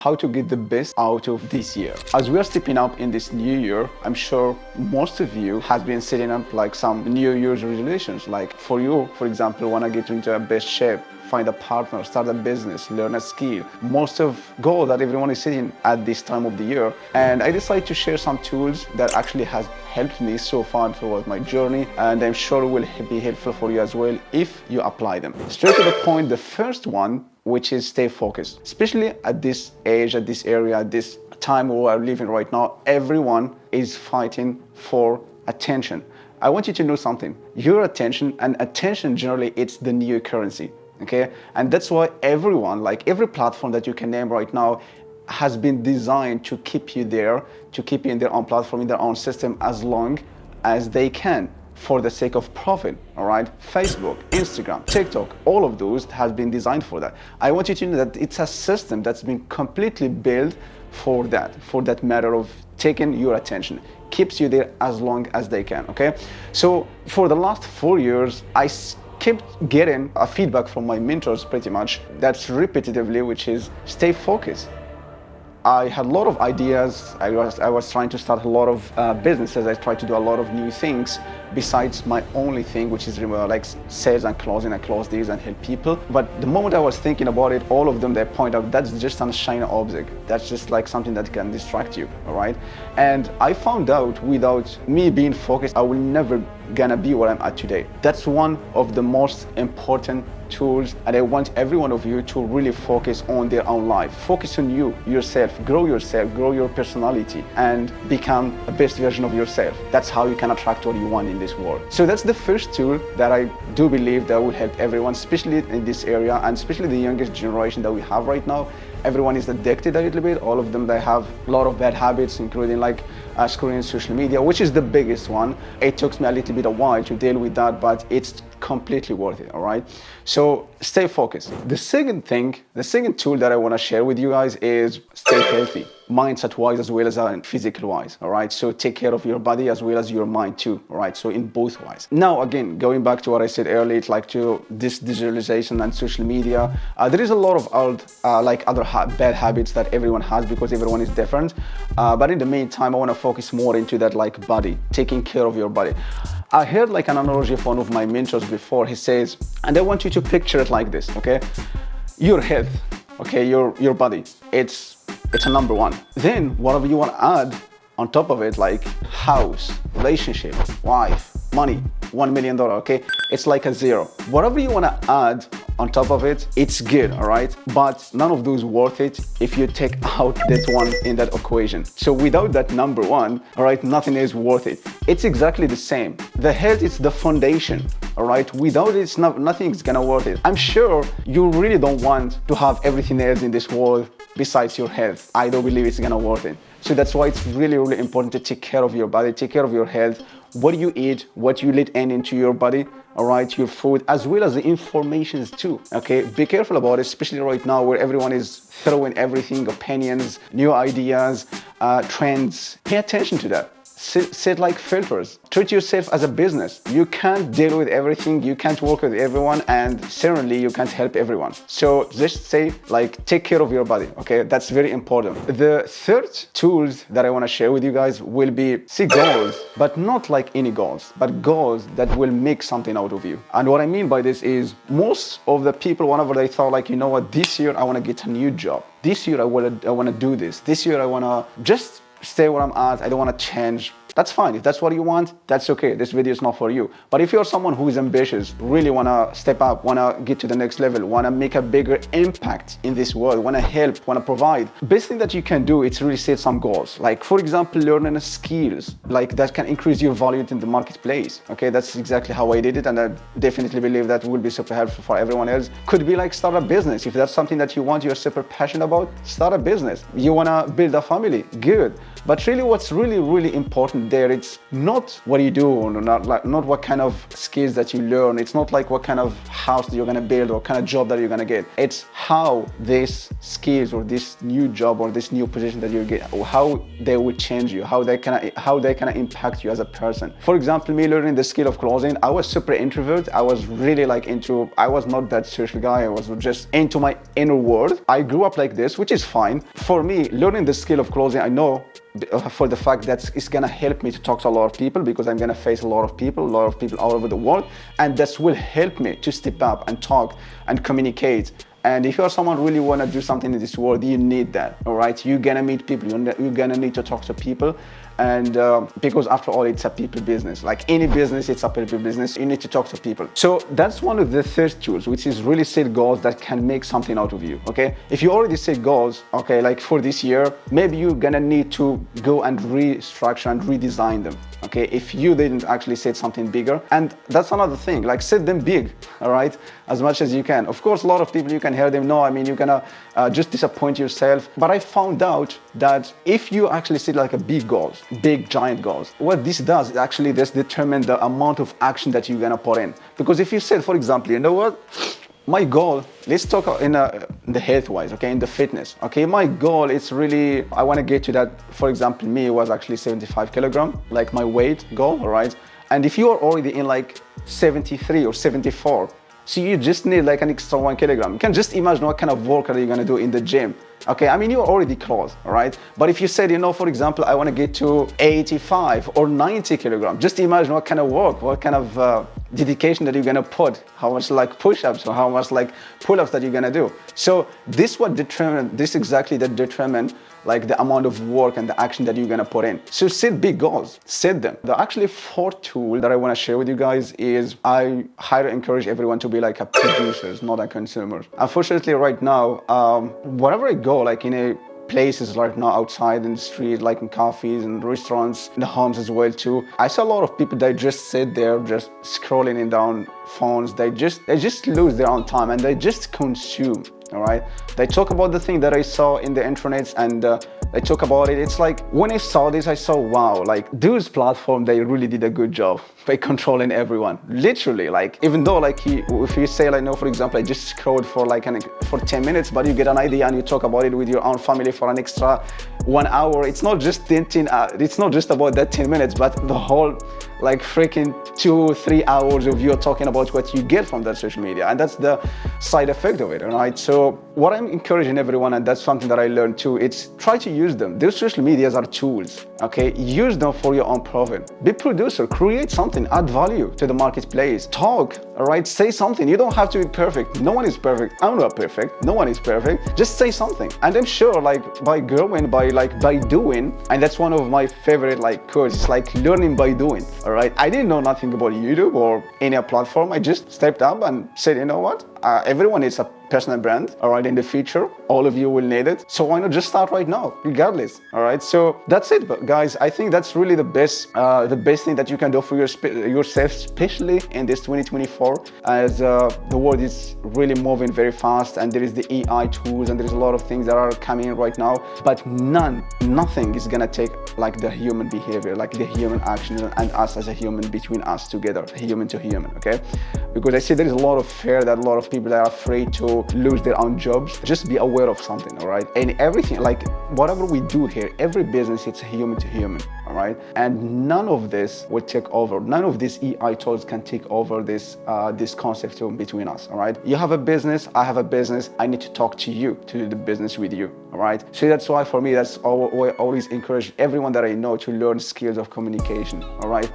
how to get the best out of this year. As we are stepping up in this new year, I'm sure most of you has been setting up like some New Year's resolutions. Like for you, for example, want to get into a best shape, find a partner, start a business, learn a skill. Most of goals that everyone is setting at this time of the year. And I decided to share some tools that actually has helped me so far throughout my journey, and I'm sure will be helpful for you as well if you apply them. Straight to the point, the first one, which is stay focused. Especially at this age, at this area, at this time where we're living right now, everyone is fighting for attention. I want you to know something. Your attention, and attention generally, it's the new currency, okay? And that's why everyone, like every platform that you can name right now, has been designed to keep you there, to keep you in their own platform, in their own system as long as they can, for the sake of profit, all right? Facebook, Instagram, TikTok, all of those has been designed for that. I want you to know that it's a system that's been completely built for that matter of taking your attention, keeps you there as long as they can, okay? So for the last 4 years, I kept getting a feedback from my mentors pretty much, that's repetitively, which is stay focused. I had a lot of ideas. I was trying to start a lot of businesses. I tried to do a lot of new things besides my only thing, which is like sales and closing. I close these and help people. But the moment I was thinking about it, all of them, they point out that's just a shiny object. That's just like something that can distract you, all right? And I found out without me being focused, I will never gonna be where I'm at today. That's one of the most important tools, and I want every one of you to really focus on their own life. Focus on you, yourself, grow your personality, and become a best version of yourself. That's how you can attract what you want in this world. So that's the first tool that I do believe that will help everyone, especially in this area, and especially the youngest generation that we have right now. Everyone is addicted a little bit. All of them, they have a lot of bad habits, including like scrolling social media, which is the biggest one. It took me a little bit a while to deal with that, but it's completely worth it, all right? So stay focused. The second tool that I want to share with you guys is stay healthy, mindset-wise as well as physical-wise, all right? So take care of your body as well as your mind too, all right? So in both ways. Now, again, going back to what I said earlier, it's like to this digitalization and social media, there is a lot of other bad habits that everyone has because everyone is different. But in the meantime, I want to focus more into that like body, taking care of your body. I heard like an analogy of one of my mentors before. He says, and I want you to picture it like this, okay? Your health, okay, your body, it's a number one. Then whatever you want to add on top of it, like house, relationship, wife, money, $1 million, okay? It's like a zero. Whatever you want to add on top of it, it's good, all right? But none of those worth it if you take out that one in that equation. So without that number one, all right, nothing is worth it. It's exactly the same. The health is the foundation, all right? Without it, nothing's gonna worth it. I'm sure you really don't want to have everything else in this world besides your health. I don't believe it's gonna worth it. So that's why it's really, really important to take care of your body, take care of your health, what you eat, what you let into your body, all right, your food, as well as the informations too, okay? Be careful about it, especially right now where everyone is throwing everything, opinions, new ideas, trends. Pay attention to that. Set like filters. Treat yourself as a business. You can't deal with everything, you can't work with everyone, and certainly you can't help everyone. So just say like take care of your body, okay? That's very important. The third tools that I want to share with you guys will be set goals, but not like any goals, but goals that will make something out of you. And what I mean by this is most of the people, whenever they thought like, you know what, this year I want to get a new job. This year I want to do this. This year I want to just stay where I'm at. I don't want to change. That's fine. If that's what you want, that's okay. This video is not for you. But if you're someone who is ambitious, really want to step up, want to get to the next level, want to make a bigger impact in this world, want to help, want to provide, best thing that you can do is really set some goals. Like, for example, learning skills like that can increase your value in the marketplace. Okay, that's exactly how I did it, and I definitely believe that will be super helpful for everyone else. Could be like start a business. If that's something that you want, you're super passionate about, start a business. You want to build a family, good. But really what's really, really important important there, it's not what you do, or not what kind of skills that you learn. It's not like what kind of house that you're gonna build or kind of job that you're gonna get. It's how these skills or this new job or this new position that you get, or how they will change you, how they can impact you as a person. For example, me learning the skill of closing, I was super introvert. I was really like I was not that social guy. I was just into my inner world. I grew up like this, which is fine. For me, learning the skill of closing, I know for the fact that it's gonna help me to talk to a lot of people, because I'm gonna face a lot of people all over the world, and this will help me to step up and talk and communicate. And if you're someone who really want to do something in this world, you need that, all right? You're gonna meet people, you're gonna need to talk to people, and because after all, it's a people business. Like any business, it's a people business. You need to talk to people. So that's one of the third tools, which is really set goals that can make something out of you, okay? If you already set goals, okay, like for this year, maybe you're gonna need to go and restructure and redesign them, okay? If you didn't actually set something bigger. And that's another thing, like set them big, all right? As much as you can. Of course, a lot of people, you can hear them, no, I mean, you're gonna just disappoint yourself. But I found out that if you actually set like a big goals, big giant goals, what this does is actually this determine the amount of action that you're gonna put in. Because if you said, for example, you know what, my goal, let's talk in the health wise, okay, in the fitness, okay, my goal is really, I want to get to that. For example, me, it was actually 75 kilogram, like my weight goal, all right? And if you are already in like 73 or 74, so you just need like an extra 1 kilogram. You can just imagine what kind of workout you're gonna do in the gym. Okay, I mean, you're already close, all right? But if you said, you know, for example, I want to get to 85 or 90 kilograms, just imagine what kind of work, what kind of dedication that you're gonna put, how much like push-ups or how much like pull-ups that you're gonna do. So this exactly determine like the amount of work and the action that you're gonna put in. So set big goals, set them. The actually fourth tool that I wanna share with you guys is I highly encourage everyone to be like a producer, not a consumer. Unfortunately, right now, wherever I go, like in a places right now outside in the street, like in cafes and restaurants, in the homes as well too, I saw a lot of people that just sit there just scrolling down phones. They just lose their own time and they just consume. All right, they talk about the thing that I saw in the internet, and they talk about it. It's like when I saw this, I saw, wow, like those platform, they really did a good job by controlling everyone. Literally, like even though like if you say like, no, for example, I just scrolled for like for 10 minutes, but you get an idea and you talk about it with your own family for an extra 1 hour. It's not just it's not just about that 10 minutes, but the whole like freaking 2-3 hours of you talking about what you get from that social media, and that's the side effect of it, all right? So what I'm encouraging everyone, and that's something that I learned too, it's try to use them. Those social medias are tools, okay? Use them for your own profit. Be producer, create something, add value to the marketplace, talk, all right? Say something. You don't have to be perfect. No one is perfect. I'm not perfect. No one is perfect. Just say something. And I'm sure like by growing, by doing, and that's one of my favorite like quotes, it's like learning by doing, all right? I didn't know nothing about YouTube or any platform. I just stepped up and said, you know what? Everyone is a personal brand, all right, in the future. All of you will need it. So why not just start right now, regardless, all right? So that's it, guys. I think that's really the best thing that you can do for yourself, especially in this 2024, as the world is really moving very fast, and there is the AI tools, and there's a lot of things that are coming in right now, but nothing is gonna take like the human behavior, like the human action, and us as a human, between us together, human to human, okay? Because I see there is a lot of fear that a lot of people are afraid to lose their own jobs. Just be aware of something, all right? And everything, like whatever we do here, every business, it's human to human, all right? And none of this will take over. None of these AI tools can take over this concept between us, all right? You have a business, I have a business. I need to talk to you, to do the business with you, all right? So that's why for me, that's all I always encourage everyone that I know to learn skills of communication, all right?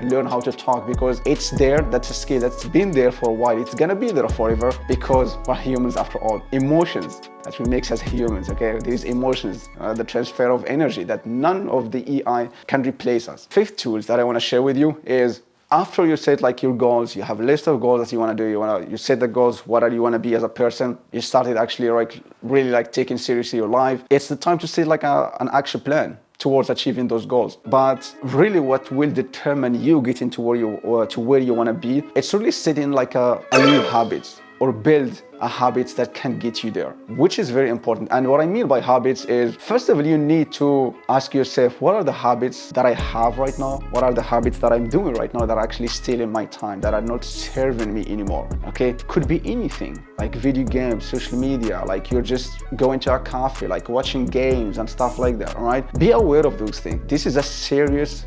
Learn how to talk, because it's there. That's a skill that's been there for a while. It's gonna be there forever, because we're humans after all. Emotions, that's what makes us humans, okay? These emotions, the transfer of energy, that none of the AI can replace us. Fifth tools that I wanna share with you is, after you set like your goals, you have a list of goals that you want to do, you set the goals, what do you want to be as a person, you started actually like really like taking seriously your life, it's the time to set like an action plan towards achieving those goals. But really what will determine you getting to where you want to be, it's really setting like a new habits, or build habits that can get you there, which is very important. And what I mean by habits is, first of all, you need to ask yourself, what are the habits that I have right now? What are the habits that I'm doing right now that are actually stealing my time, that are not serving me anymore? Okay, could be anything, like video games, social media, like you're just going to a cafe, like watching games and stuff like that. All right, be aware of those things. This is a serious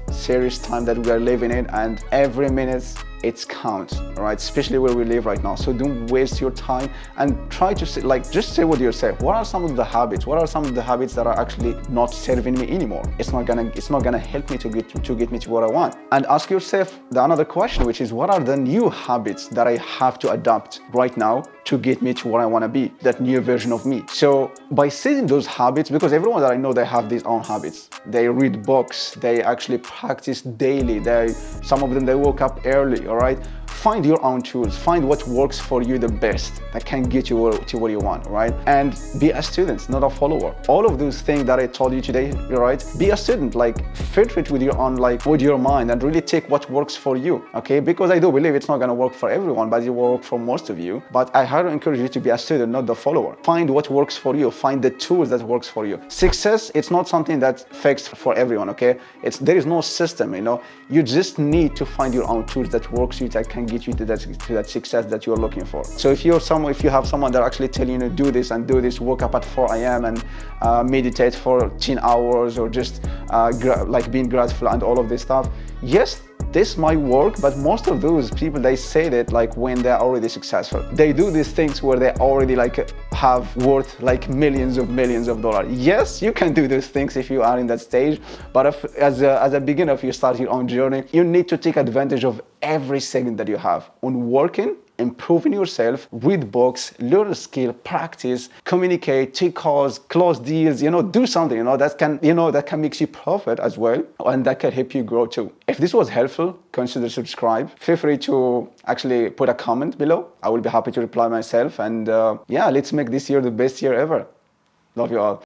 time that we are living in, and every minute it's counts, all right, especially where we live right now. So don't waste your time and try to say, like, just say with yourself, what are some of the habits? What are some of the habits that are actually not serving me anymore? It's not gonna help me to get me to what I want. And ask yourself the another question, which is, what are the new habits that I have to adopt right now to get me to where I want to be, that new version of me? So by setting those habits, because everyone that I know, they have these own habits. They read books, they actually practice daily, some of them, they woke up early. All right, find your own tools, find what works for you the best, that can get you to what you want, right? And be a student, not a follower. All of those things that I told you today, right? Be a student, like filter it with your own, like with your mind, and really take what works for you, okay? Because I do believe it's not gonna work for everyone, but it will work for most of you. But I highly encourage you to be a student, not the follower. Find what works for you, find the tools that works for you. Success, it's not something that's fixed for everyone, okay? There is no system, you know? You just need to find your own tools that works you, that can get you to that success that you're looking for. So if you have someone that actually telling you, do this and do this, wake up at 4 a.m. and meditate for 10 hours, or just like being grateful and all of this stuff, yes, this might work, but most of those people, they say that like when they're already successful. They do these things where they already like have worth like millions of dollars. Yes, you can do those things if you are in that stage, but as a beginner, if you start your own journey, you need to take advantage of every second that you have on working, improving yourself, read books, learn a skill, practice, communicate, take calls, close deals, do something, that can make you profit as well, and that can help you grow too. If this was helpful, consider subscribe. Feel free to actually put a comment below. I will be happy to reply myself, and let's make this year the best year ever. Love you all.